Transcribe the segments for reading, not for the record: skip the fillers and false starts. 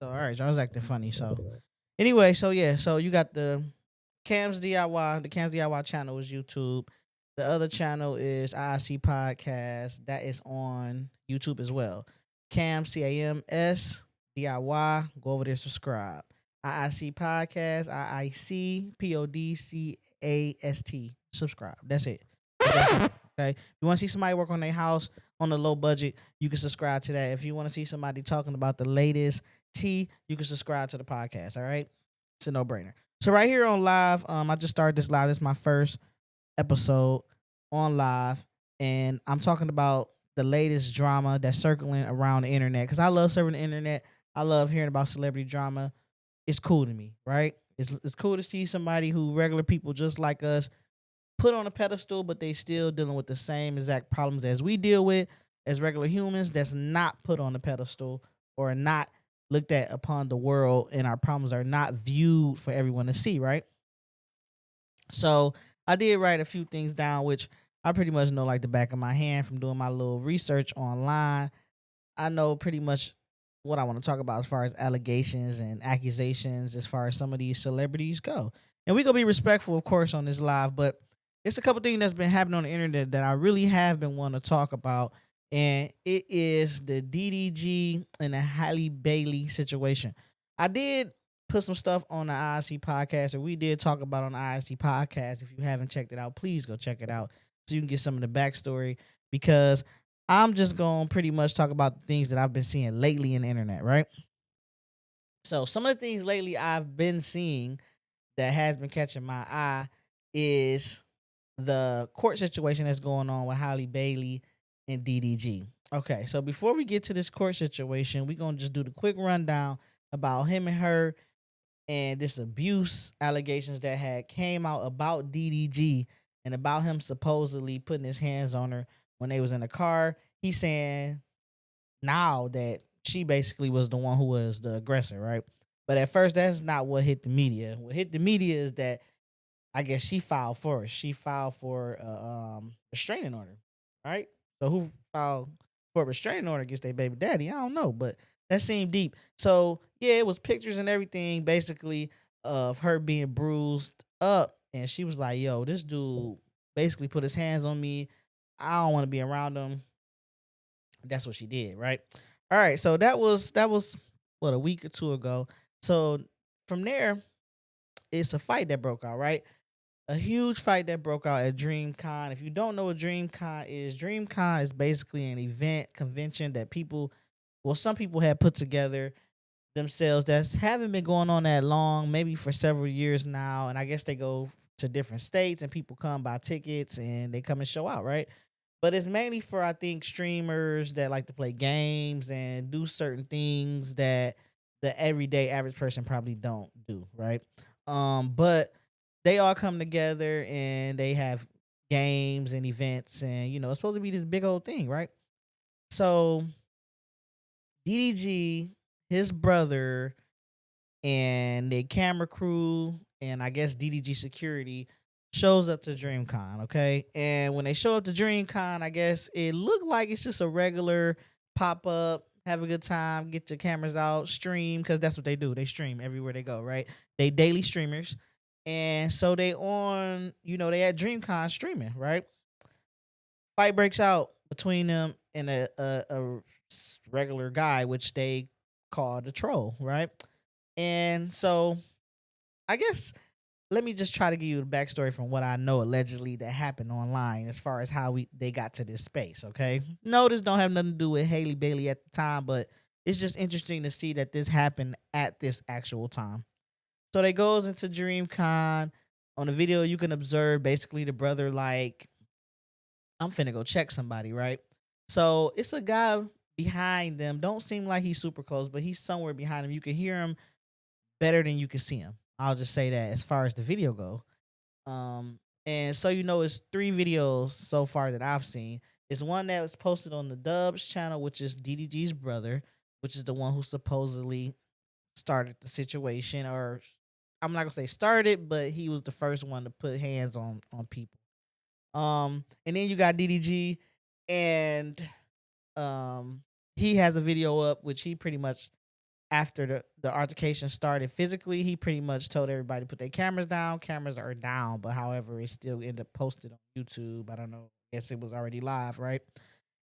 So all right, y'all was acting funny. So anyway, so yeah, so you got the Cam's DIY. The Cam's DIY channel is YouTube. The other channel is IIC Podcast. That is on YouTube as well. CAMS DIY. Go over there, subscribe. IIC Podcast. IICPODCAST. Subscribe. That's it. That's it. Okay. If you want to see somebody work on their house on a low budget, you can subscribe to that. If you want to see somebody talking about the latest tea, you can subscribe to the podcast. All right. It's a no brainer. So right here on live, I just started this live. This is my first episode on live, and I'm talking about the latest drama that's circling around the internet. Because I love serving the internet. I love hearing about celebrity drama. It's cool to me, right? It's cool to see somebody who regular people just like us put on a pedestal, but they still dealing with the same exact problems as we deal with as regular humans. That's not put on the pedestal or not looked at upon the world, and our problems are not viewed for everyone to see, right? So I did write a few things down, which I pretty much know like the back of my hand from doing my little research online. I know pretty much what I want to talk about as far as allegations and accusations as far as some of these celebrities go. And we're gonna be respectful, of course, on this live, but it's a couple things that's been happening on the internet that I really have been wanting to talk about. And it is the DDG and the Halle Bailey situation. I did put some stuff on the IIC podcast, or we did talk about on the IIC podcast. If you haven't checked it out, please go check it out so you can get some of the backstory, because I'm just going to pretty much talk about the things that I've been seeing lately in the internet, right? So some of the things lately I've been seeing that has been catching my eye is the court situation that's going on with Halle Bailey and DDG. Okay, so before we get to this court situation, we're going to just do the quick rundown about him and her and this abuse allegations that had came out about DDG and about him supposedly putting his hands on her when they was in the car. He's saying now that she basically was the one who was the aggressor, right? But at first, that's not what hit the media. What hit the media is that I guess she filed for it. She filed for restraining order, right? So who filed for a restraining order against their baby daddy? I don't know, but that seemed deep. So yeah, it was pictures and everything, basically, of her being bruised up, and she was like, "Yo, this dude basically put his hands on me. I don't want to be around him." That's what she did, right? All right, so that was what, a week or two ago. So from there, it's a fight that broke out, right? A huge fight that broke out at DreamCon. If you don't know what DreamCon is basically an event convention that some people had put together themselves that's haven't been going on that long, maybe for several years now. And I guess they go to different states and people come buy tickets and they come and show out, right? But it's mainly for, I think, streamers that like to play games and do certain things that the everyday average person probably don't do, right? But they all come together and they have games and events, and it's supposed to be this big old thing, right? So DDG, his brother, and the camera crew, and I guess DDG security shows up to DreamCon, okay? And when they show up to DreamCon, I guess it looked like it's just a regular pop up, have a good time, get your cameras out, stream, because that's what they do. They stream everywhere they go, right? They daily streamers. And so they at DreamCon streaming, right? Fight breaks out between them and a regular guy, which they called a troll, right? And so I guess let me just try to give you the backstory from what I know allegedly that happened online as far as how they got to this space. Okay, no, this don't have nothing to do with Halle Bailey at the time, but it's just interesting to see that this happened at this actual time. So they goes into DreamCon. On the video, you can observe basically the brother like, I'm finna go check somebody, right? So it's a guy behind them. Don't seem like he's super close, but he's somewhere behind him. You can hear him better than you can see him. I'll just say that as far as the video go. And so it's three videos so far that I've seen. It's one that was posted on the Dubs channel, which is DDG's brother, which is the one who supposedly started the situation, or I'm not gonna say started, but he was the first one to put hands on people. And then you got DDG, and he has a video up which he pretty much after the altercation started physically, he pretty much told everybody to put their cameras down. Cameras are down, but however, it still ended up posted on YouTube. I don't know. I guess it was already live, right?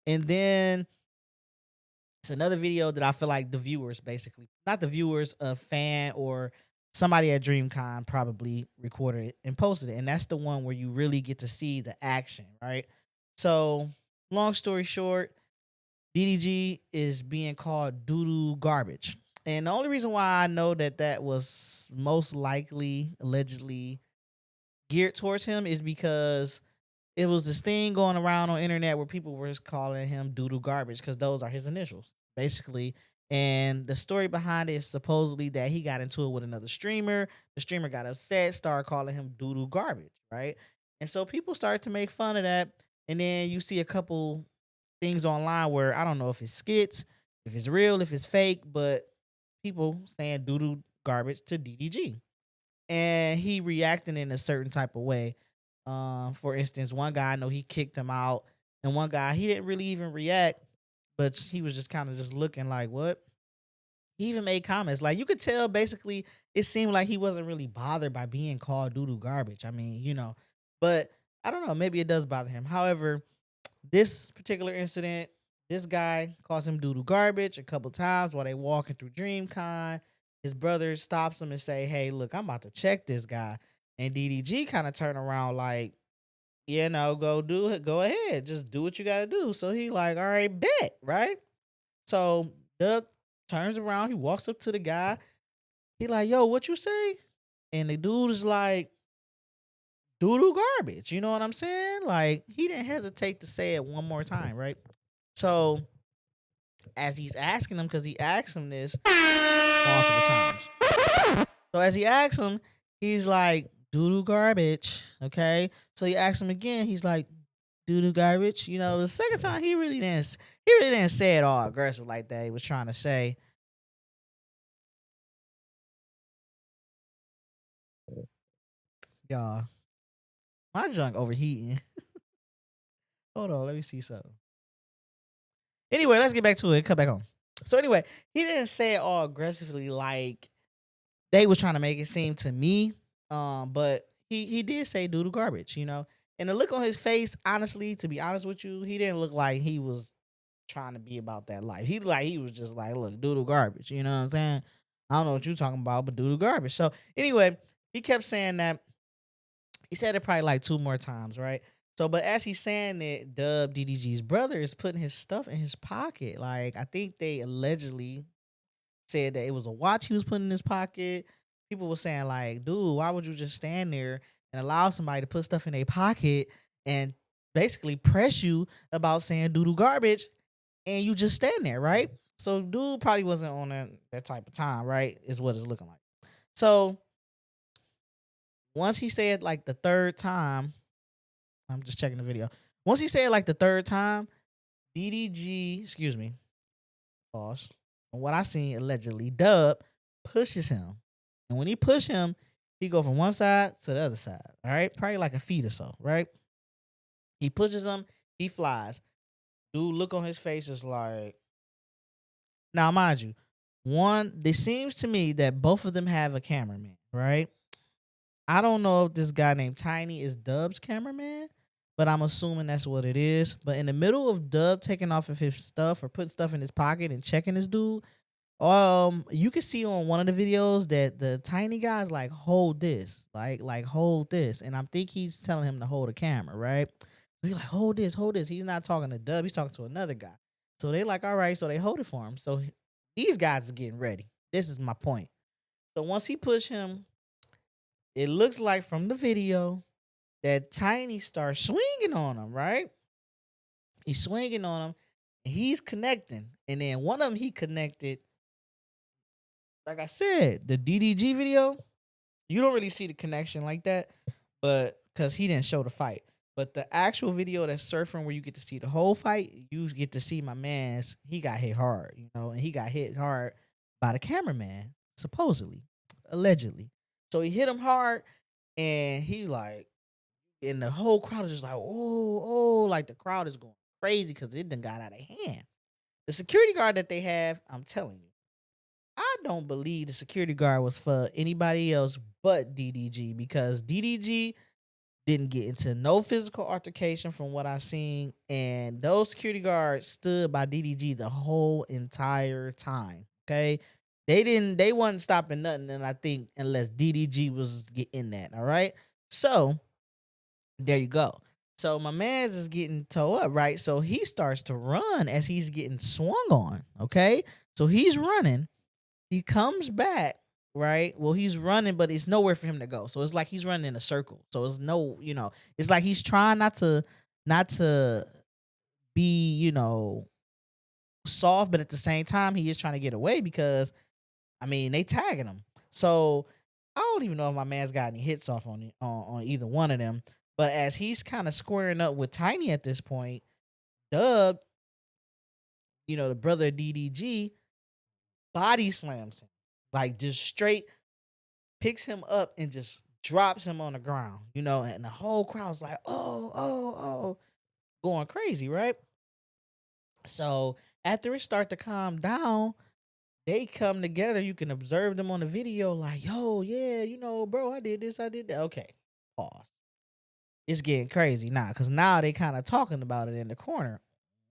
And then it's another video that I feel like the viewers, basically, not the viewers, a fan or somebody at DreamCon probably recorded it and posted it. And that's the one where you really get to see the action, right? So, long story short, DDG is being called doo-doo garbage. And the only reason why I know that that was most likely, allegedly geared towards him is because it was this thing going around on internet where people were calling him doo-doo garbage because those are his initials, basically. And the story behind it is supposedly that he got into it with another streamer. The streamer got upset, started calling him doo-doo garbage, right? And so people started to make fun of that. And then you see a couple things online where I don't know if it's skits, if it's real, if it's fake, but people saying doo-doo garbage to DDG. And he reacting in a certain type of way. For instance, one guy I know he kicked him out, and one guy he didn't really even react, but he was just kind of just looking like what. He even made comments like you could tell. Basically, it seemed like he wasn't really bothered by being called doo doo garbage. I mean, but I don't know. Maybe it does bother him. However, this particular incident, this guy calls him doo doo garbage a couple times while they walking through DreamCon. His brother stops him and say, "Hey, look, I'm about to check this guy." And DDG kind of turn around like, go do it. Go ahead. Just do what you got to do. So he like, all right, bet, right? So Dub turns around. He walks up to the guy. He like, yo, what you say? And the dude is like, doo-doo garbage. You know what I'm saying? Like, he didn't hesitate to say it one more time, right? So as he's asking him, because he asked him this multiple times. So as he asks him, he's like, doo-doo garbage. Okay. So he asks him again. He's like, doo-doo garbage. The second time he really didn't say it all aggressive like that. He was trying to say, y'all, my junk overheating. Hold on, let me see something. Anyway, let's get back to it. Cut back on. So anyway, he didn't say it all aggressively like they was trying to make it seem to me. But he did say doo-doo garbage. And the look on his face, honestly, to be honest with you, he didn't look like he was trying to be about that life. He was just like, look, doodle garbage. You know what I'm saying? I don't know what you're talking about, but doodle garbage. So anyway, he kept saying that. He said it probably like two more times, right? So, but as he's saying it, Dub DDG's brother is putting his stuff in his pocket. Like, I think they allegedly said that it was a watch he was putting in his pocket. People were saying like, dude, why would you just stand there and allow somebody to put stuff in their pocket and basically press you about saying doodle garbage and you just stand there, right? So dude probably wasn't on that type of time, right? Is what it's looking like. So once he said like the third time, I'm just checking the video. Once he said like the third time, DDG, excuse me, pause. From what I seen allegedly, Dub pushes him. And when he push him, he go from one side to the other side. All right. Probably like a feet or so, right? He pushes him, he flies. Dude, look on his face is like, now, mind you, it seems to me that both of them have a cameraman, right? I don't know if this guy named Tiny is Dub's cameraman, but I'm assuming that's what it is. But in the middle of Dub taking off of his stuff or putting stuff in his pocket and checking this dude, you can see on one of the videos that the tiny guy's like, hold this, like hold this. And I think he's telling him to hold a camera, right? So he's like, hold this, hold this. He's not talking to Dub, he's talking to another guy. So they like, all right, so they hold it for him. So these guys are getting ready. This is my point. So once he pushed him, it looks like from the video that Tiny starts swinging on him, right? He's swinging on him. And he's connecting. And then one of them he connected. Like I said, the DDG video, you don't really see the connection like that, but because he didn't show the fight. But the actual video that's surfing where you get to see the whole fight, you get to see my man's, he got hit hard, and he got hit hard by the cameraman, supposedly, allegedly. So he hit him hard, and he like, and the whole crowd is just like, oh, like the crowd is going crazy because it done got out of hand. The security guard that they have, I'm telling you, I don't believe the security guard was for anybody else but DDG, because DDG didn't get into no physical altercation from what I seen, and those security guards stood by DDG the whole entire time. Okay, they wasn't stopping nothing, and I think unless DDG was getting that. All right, so there you go. So my man's is getting towed up, right? So he starts to run as he's getting swung on. Okay, so he's running. He comes back, right? Well, he's running, but it's nowhere for him to go. So it's like he's running in a circle. So it's no, it's like he's trying not to be, soft, but at the same time, he is trying to get away because I mean they tagging him. So I don't even know if my man's got any hits off on either one of them. But as he's kind of squaring up with Tiny at this point, Dub, the brother of DDG, body slams him. Like just straight picks him up and just drops him on the ground, and the whole crowd's like, oh, oh, oh, going crazy, right? So after it start to calm down, they come together. You can observe them on the video, like, yo, yeah, bro, I did this, I did that. Okay, pause. It's getting crazy now, because now they kind of talking about it in the corner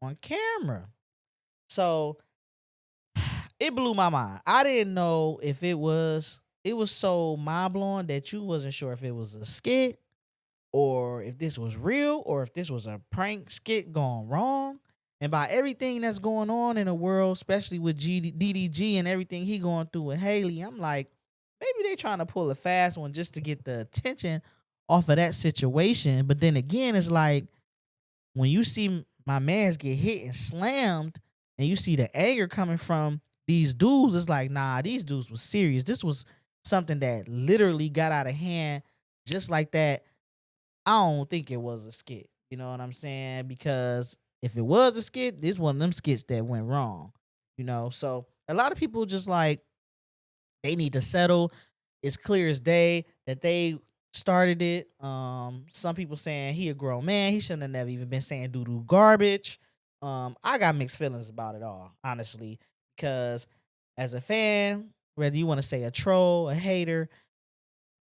on camera. So it blew my mind. I didn't know if it was so mind blowing that you wasn't sure if it was a skit or if this was real or if this was a prank skit gone wrong. And by everything that's going on in the world, especially with DDG and everything he going through with Haley, I'm like, maybe they trying to pull a fast one just to get the attention off of that situation. But then again, it's like when you see my mans get hit and slammed and you see the anger coming from these dudes, it's like, nah, these dudes was serious. This was something that literally got out of hand just like that. I don't think it was a skit. You know what I'm saying? Because if it was a skit, this one of them skits that went wrong. So a lot of people just like they need to settle. It's clear as day that they started it. Some people saying he a grown man. He shouldn't have never even been saying doo-doo garbage. I got mixed feelings about it all, honestly, because as a fan, whether you want to say a troll, a hater,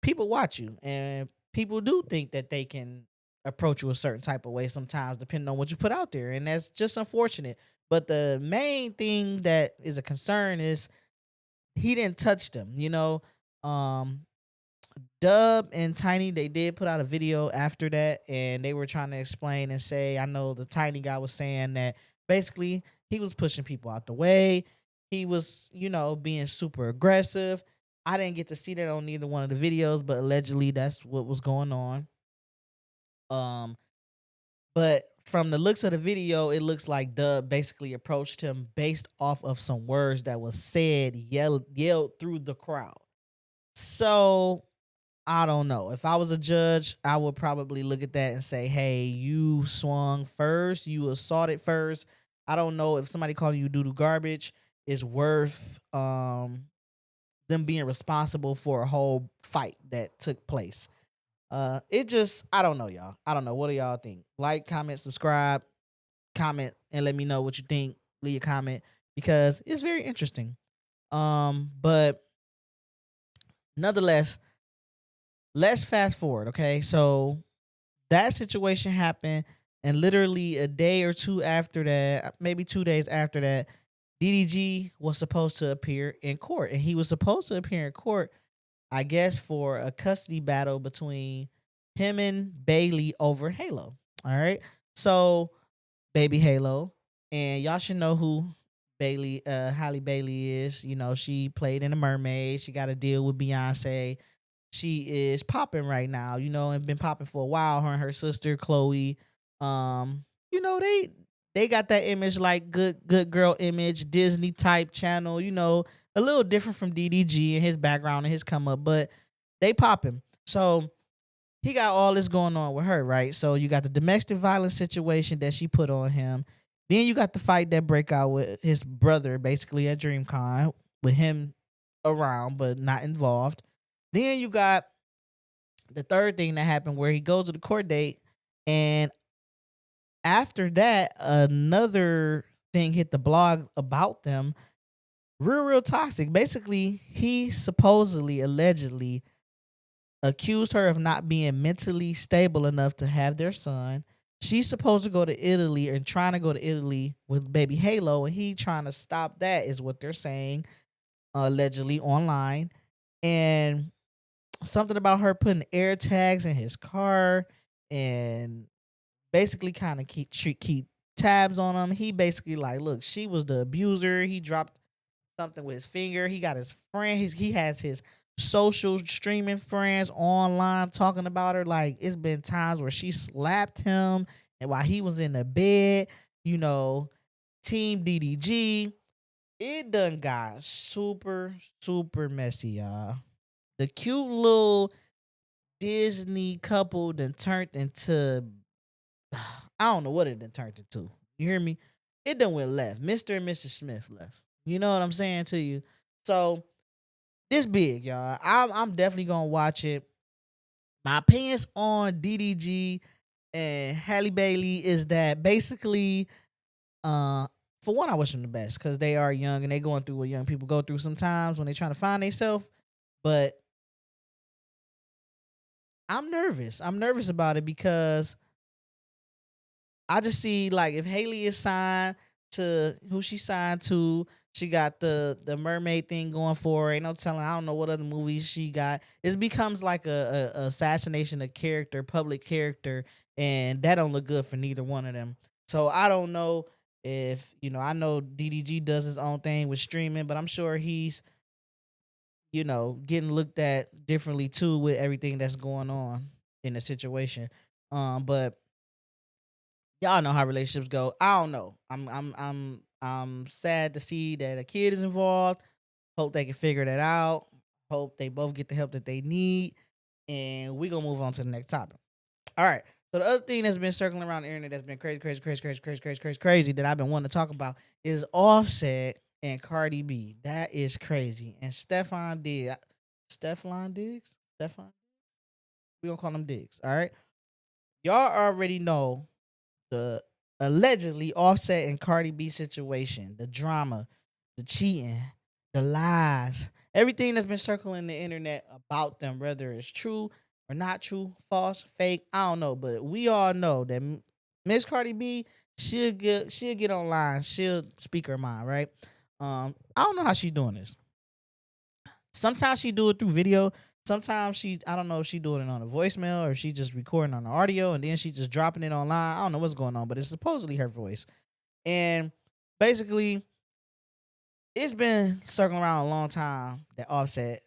people watch you and people do think that they can approach you a certain type of way sometimes depending on what you put out there, and that's just unfortunate. But the main thing that is a concern is he didn't touch them. um Dub and Tiny, they did put out a video after that, and they were trying to explain and say, I know the Tiny guy was saying that basically he was pushing people out the way. He was, being super aggressive. I didn't get to see that on either one of the videos, but allegedly that's what was going on. Um, but from the looks of the video, it looks like Dub basically approached him based off of some words that was said, yelled through the crowd. So I don't know. If I was a judge, I would probably look at that and say, hey, you swung first, you assaulted first. I don't know if somebody calling you doo-doo garbage is worth them being responsible for a whole fight that took place. It just, I don't know, y'all. I don't know. What do y'all think? Like, comment, subscribe, comment, and let me know what you think. Leave a comment because it's very interesting. But nonetheless, let's fast forward, okay? So that situation happened, and literally a day or two after that, maybe 2 days after that, DDG was supposed to appear in court, and he was supposed to appear in court, I guess, for a custody battle between him and Bailey over Halo. All right, so baby Halo, and y'all should know who Halle Bailey is. She played in The Mermaid. She got a deal with Beyonce. She is popping right now, and been popping for a while. Her and her sister Chloe, they got that image, like good girl image, Disney type channel, a little different from DDG and his background and his come up, but they popping. So he got all this going on with her, right? So you got the domestic violence situation that she put on him. Then you got the fight that break out with his brother, basically at DreamCon, with him around but not involved. Then you got the third thing that happened where he goes to the court date, and after that, another thing hit the blog about them. Real toxic. Basically, he supposedly, allegedly accused her of not being mentally stable enough to have their son. She's supposed to go to Italy and trying to go to Italy with baby Halo, and he trying to stop that, is what they're saying, allegedly online. And something about her putting air tags in his car and basically kind of keep tabs on him. He basically like, look, she was the abuser. He dropped something with his finger. He got his friend. He has his social streaming friends online talking about her. Like, it's been times where she slapped him, and while he was in the bed, you know, Team DDG. It done got super messy, y'all. The cute little Disney couple then turned into I don't know what it then turned into. You hear me? It done went left. Mr. and Mrs. Smith left. You know what I'm saying to you? So this big, y'all. I'm definitely gonna watch it. My opinions on DDG and Halle Bailey is that basically, uh, for one, I wish them the best because they are young and they going through what young people go through sometimes when they trying to find themselves. But I'm nervous. I'm nervous about it because I just see like if Haley is signed to who she signed to, she got the mermaid thing going for her. Ain't no telling. I don't know what other movies she got. It becomes like a assassination of character, public character, and that don't look good for neither one of them. So I don't know if I know DDG does his own thing with streaming, but I'm sure he's getting looked at differently too with everything that's going on in the situation. But y'all know how relationships go. I don't know. I'm sad to see that a kid is involved. Hope they can figure that out. Hope they both get the help that they need. And we gonna move on to the next topic. All right. So the other thing that's been circling around the internet that's been crazy that I've been wanting to talk about is Offset and Cardi B. That is crazy. And Stefan Diggs? Stefan? We gonna call him Diggs. All right. Y'all already know the allegedly Offset and Cardi B situation, the drama, the cheating, the lies, everything that's been circling the internet about them, whether it's true or not true, false, fake, I don't know, but we all know that Miss Cardi B, she'll get online, she'll speak her mind, right? I don't know how she doing this. Sometimes she do it through video. Sometimes I don't know if she doing it on a voicemail or if she just recording on the audio and then she just dropping it online. I don't know what's going on, but it's supposedly her voice. And basically, it's been circling around a long time that Offset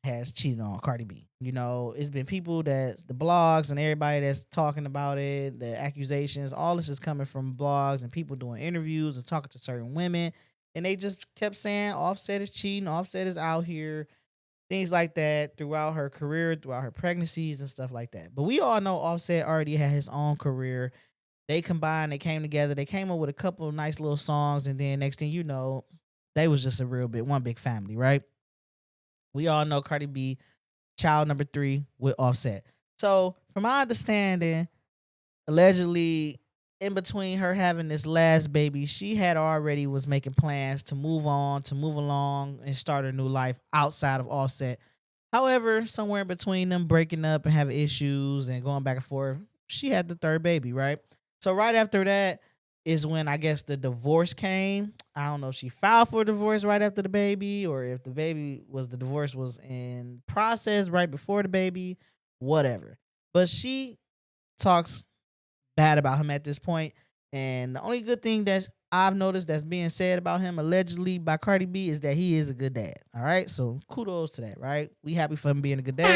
has cheated on Cardi B. It's been people the blogs and everybody that's talking about it, the accusations, all this is coming from blogs and people doing interviews and talking to certain women. And they just kept saying Offset is cheating, Offset is out here, things like that throughout her career, throughout her pregnancies and stuff like that. But we all know Offset already had his own career. They combined, they came together, they came up with a couple of nice little songs, and then next thing you know, they was just one big family, right? We all know Cardi B, child number 3 with Offset. So from my understanding, allegedly in between her having this last baby, she had already was making plans to move on, to move along and start a new life outside of Offset. However, somewhere in between them breaking up and having issues and going back and forth, she had the third baby, right? So right after that is when I guess the divorce came. I don't know if she filed for divorce right after the baby or if the divorce was in process right before the baby, whatever. But she talks bad about him at this point. And the only good thing that I've noticed that's being said about him allegedly by Cardi B is that he is a good dad. All right. So kudos to that, right? We happy for him being a good dad.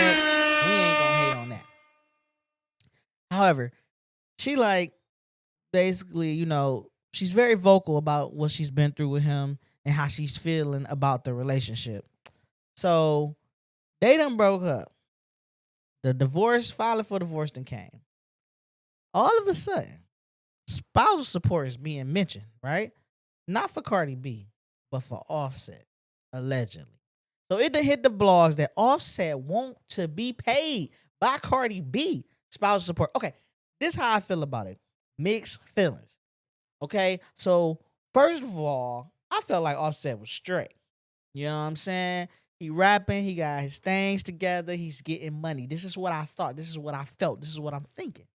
We ain't gonna hate on that. However, she like basically, she's very vocal about what she's been through with him and how she's feeling about the relationship. So they done broke up. The filing for divorce then came. All of a sudden, spousal support is being mentioned, right? Not for Cardi B, but for Offset, allegedly. So it done hit the blogs that Offset want to be paid by Cardi B spousal support. Okay, this is how I feel about it. Mixed feelings. Okay, so first of all, I felt like Offset was straight. You know what I'm saying? He rapping, he got his things together, he's getting money. This is what I thought. This is what I felt. This is what I'm thinking.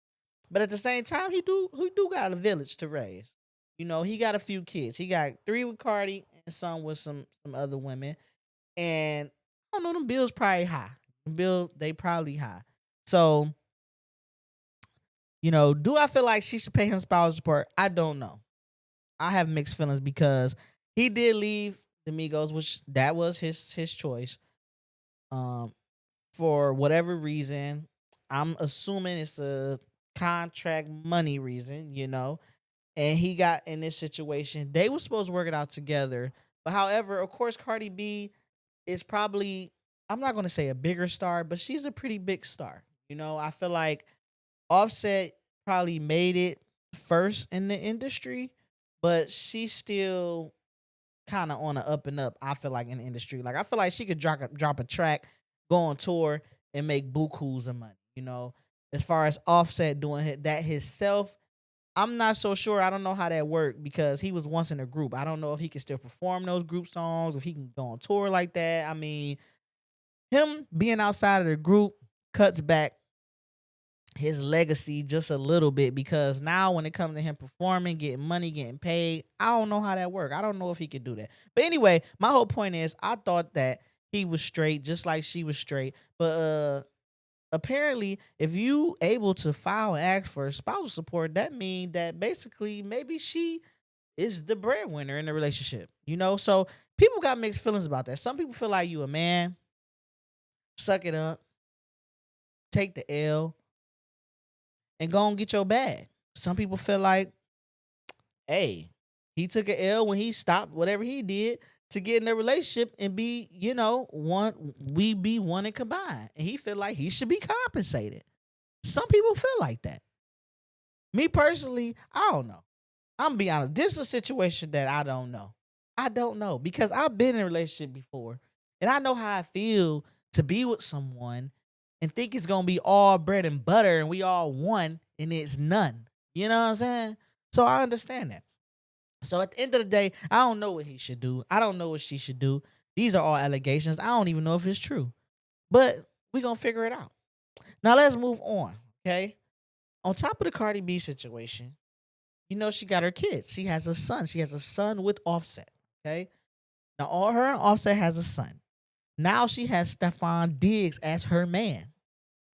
But at the same time, he do got a village to raise. You know, he got a few kids. He got 3 with Cardi and some with some other women. And I don't know, them bills probably high. They probably high. So, do I feel like she should pay him spousal support? I don't know. I have mixed feelings because he did leave the Migos, which that was his choice. Um, for whatever reason, I'm assuming it's a contract money reason. And he got in this situation. They were supposed to work it out together. But however, of course, Cardi B is probably, I'm not going to say a bigger star, but she's a pretty big star. I feel like Offset probably made it first in the industry, but she's still kind of on a up and up. I feel like in the industry, like I feel like she could drop a track, go on tour, and make bukus of money. As far as Offset doing that himself, I'm not so sure. I don't know how that worked because he was once in a group. I don't know if he can still perform those group songs, if he can go on tour like that. I mean, him being outside of the group cuts back his legacy just a little bit because now when it comes to him performing, getting money, getting paid, I don't know how that works. I don't know if he could do that. But anyway, my whole point is I thought that he was straight just like she was straight. But apparently if you able to file and ask for spousal support, that means that basically maybe she is the breadwinner in the relationship. So people got mixed feelings about that. Some people feel like you a man, suck it up, take the L, and go and get your bag. Some people feel like, hey, he took an L when he stopped whatever he did to get in a relationship and be, we be one and combined. And he feel like he should be compensated. Some people feel like that. Me personally, I don't know. I'm gonna be honest. This is a situation that I don't know. I don't know because I've been in a relationship before and I know how I feel to be with someone and think it's gonna be all bread and butter and we all one and it's none. You know what I'm saying? So I understand that. So at the end of the day, I don't know what he should do. I don't know what she should do. These are all allegations. I don't even know if it's true. But we're gonna figure it out. Now let's move on. Okay. On top of the Cardi B situation, she got her kids. She has a son. She has a son with Offset. Okay. Now, all her and Offset has a son. Now she has Stefon Diggs as her man,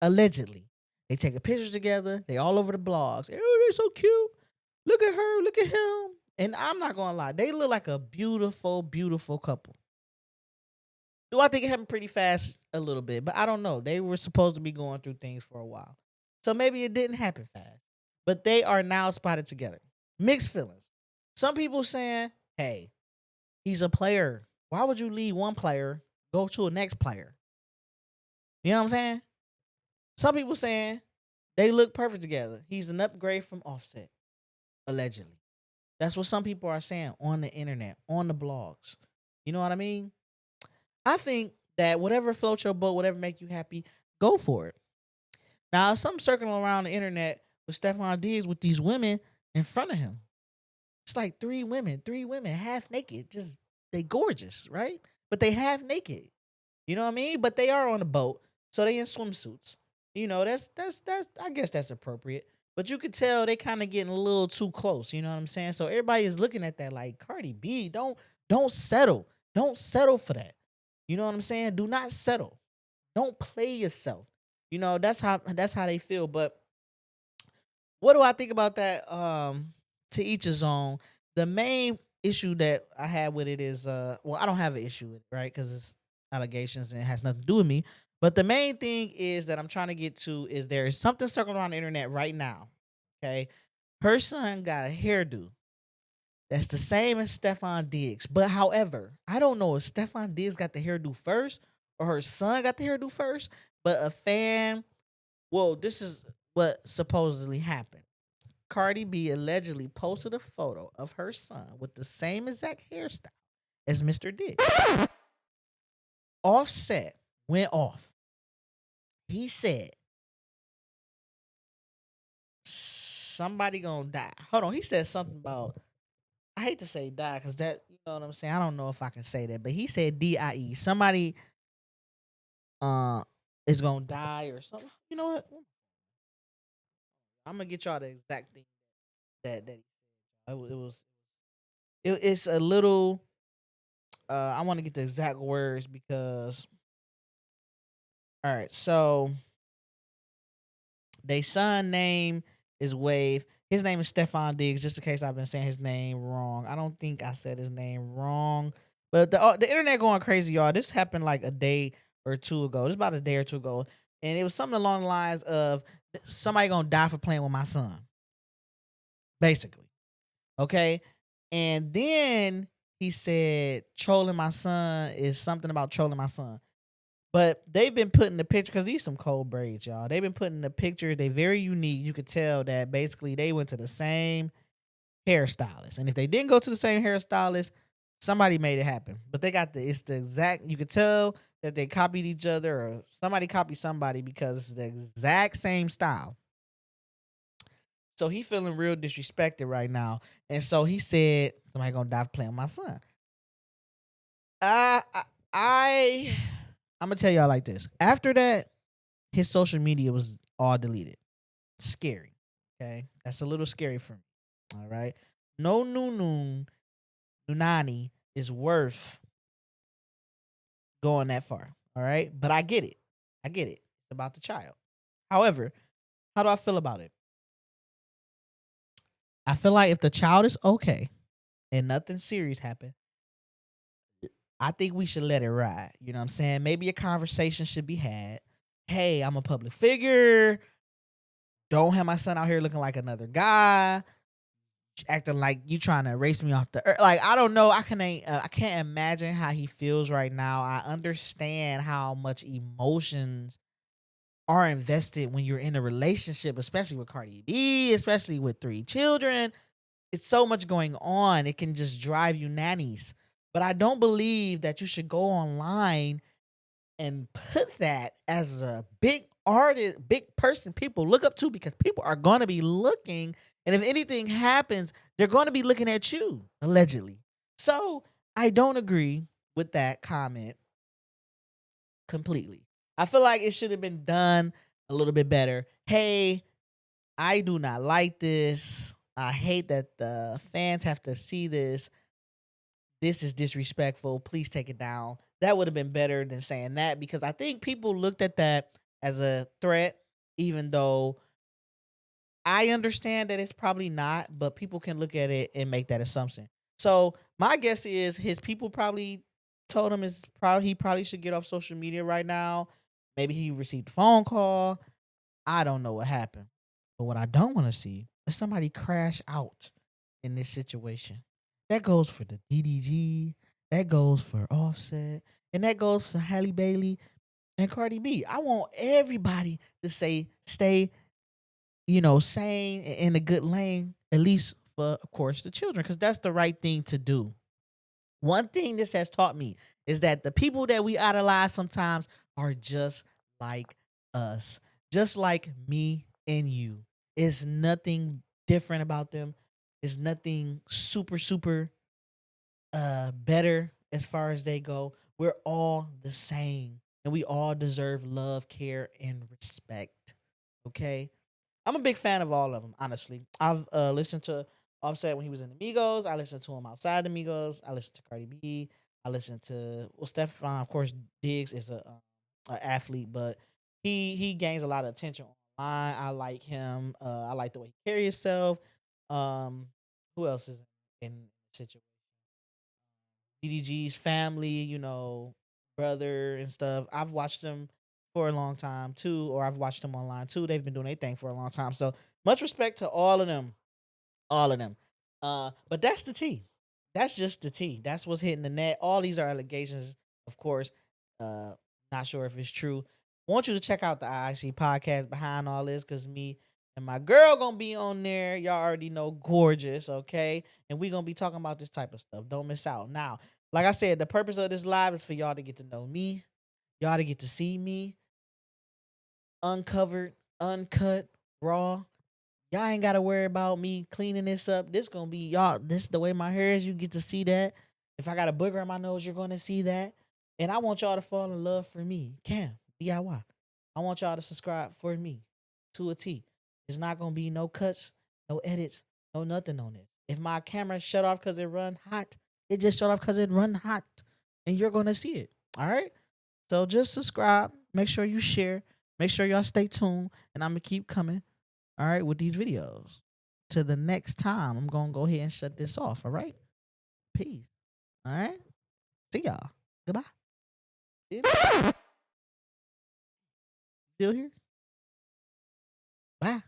allegedly. They take a picture together. They all over the blogs. Oh, they're so cute. Look at her. Look at him. And I'm not going to lie. They look like a beautiful, beautiful couple. Do I think it happened pretty fast? A little bit. But I don't know. They were supposed to be going through things for a while. So maybe it didn't happen fast. But they are now spotted together. Mixed feelings. Some people saying, hey, he's a player. Why would you leave one player, go to a next player? You know what I'm saying? Some people saying they look perfect together. He's an upgrade from Offset, allegedly. That's what some people are saying on the internet, on the blogs. You know what I mean? I think that whatever floats your boat, whatever make you happy, go for it. Now, some circling around the internet with Stefon Diggs with these women in front of him. It's like three women, half naked. Just they gorgeous, right? But they half naked. You know what I mean? But they are on a boat, so they in swimsuits. That's I guess that's appropriate. But you could tell they kind of getting a little too close. You know what I'm saying? So everybody is looking at that like Cardi B. Don't settle. Don't settle for that. You know what I'm saying? Do not settle. Don't play yourself. That's how they feel. But what do I think about that? To each his own. The main issue that I had with it is I don't have an issue with it, right? Because it's allegations and it has nothing to do with me. But the main thing is that I'm trying to get to is there is something circling around the internet right now. Okay. Her son got a hairdo that's the same as Stefon Diggs. But however, I don't know if Stefon Diggs got the hairdo first or her son got the hairdo first. But a fan, well, this is what supposedly happened. Cardi B allegedly posted a photo of her son with the same exact hairstyle as Mr. Diggs. Offset went off. He said, somebody gonna die. Hold on. He said something about I hate to say die because that, you know what I'm saying. I don't know if I can say that, but he said DIE. Somebody uh is gonna die or something. You know what? I'm gonna get y'all the exact thing that he said. It's a little. I want to get the exact words because all right. So they son name is Wave. His name is Stefon Diggs. Just in case I've been saying his name wrong, I don't think I said his name wrong. But the internet going crazy, y'all. This happened like a day or two ago. This about a day or two ago, and it was something along the lines of somebody gonna die for playing with my son, basically. Okay, and then he said trolling my son is something about trolling my son. But they've been putting the picture because these some cold braids, y'all. They've been putting the picture. They very unique. You could tell that basically they went to the same hairstylist, and if they didn't go to the same hairstylist, somebody made it happen. But they got it's the exact. You could tell that they copied each other or somebody copied somebody because it's the exact same style. So he feeling real disrespected right now, and so he said somebody gonna die for playing with my son. I I I'm gonna tell y'all like this. After that, his social media was all deleted. Scary. Okay. That's a little scary for me. All right. No Nunani is worth going that far. All right. But I get it. I get it. It's about the child. However, how do I feel about it? I feel like if the child is okay and nothing serious happened, I think we should let it ride. You know what I'm saying? Maybe a conversation should be had. Hey, I'm a public figure. Don't have my son out here looking like another guy, acting like you trying to erase me off the earth. Like I don't know. I can't imagine how he feels right now. I understand how much emotions are invested when you're in a relationship, especially with Cardi B, especially with 3 children. It's so much going on. It can just drive you nannies. But I don't believe that you should go online and put that as a big artist, big person people look up to because people are going to be looking. And if anything happens, they're going to be looking at you, allegedly. So I don't agree with that comment completely. I feel like it should have been done a little bit better. Hey, I do not like this. I hate that the fans have to see this. This is disrespectful. Please take it down. That would have been better than saying that because I think people looked at that as a threat, even though I understand that it's probably not, but people can look at it and make that assumption. So my guess is his people probably told him he probably should get off social media right now. Maybe he received a phone call. I don't know what happened. But what I don't want to see is somebody crash out in this situation. That goes for the DDG, that goes for Offset, and that goes for Halle Bailey and Cardi B. I want everybody to stay, sane and in a good lane, at least for, of course, the children, because that's the right thing to do. One thing this has taught me is that the people that we idolize sometimes are just like us, just like me and you. It's nothing different about them. It's nothing super better as far as they go. We're all the same and we all deserve love, care, and respect. Okay? I'm a big fan of all of them, honestly. I've listened to Offset when he was in the Migos. I listened to him outside the Migos. I listened to Cardi B. I listened to Stefon. Of course, Diggs is a athlete, but he gains a lot of attention online. I like him. I like the way he carries himself. Um, who else is in the situation? DDG's family, brother and stuff. I've watched them for a long time too, or I've watched them online too. They've been doing their thing for a long time. So much respect to all of them. All of them. But that's the tea. That's just the tea. That's what's hitting the net. All these are allegations, of course. Uh, not sure if it's true. Want you to check out the IIC podcast behind all this because me and my girl gonna be on there. Y'all already know, gorgeous, okay? And we gonna be talking about this type of stuff. Don't miss out. Now, like I said, the purpose of this live is for y'all to get to know me, y'all to get to see me uncovered, uncut, raw. Y'all ain't gotta worry about me cleaning this up. This gonna be y'all. This the way my hair is. You get to see that. If I got a booger on my nose, you're gonna see that. And I want y'all to fall in love for me. Cam DIY. I want y'all to subscribe for me to a T. It's not gonna be no cuts, no edits, no nothing on it. If my camera shut off because it run hot, it just shut off because it run hot, and you're gonna see it. All right. So just subscribe. Make sure you share. Make sure y'all stay tuned, and I'm gonna keep coming. All right, with these videos. To the next time, I'm gonna go ahead and shut this off. All right. Peace. All right. See y'all. Goodbye. Still here? Bye.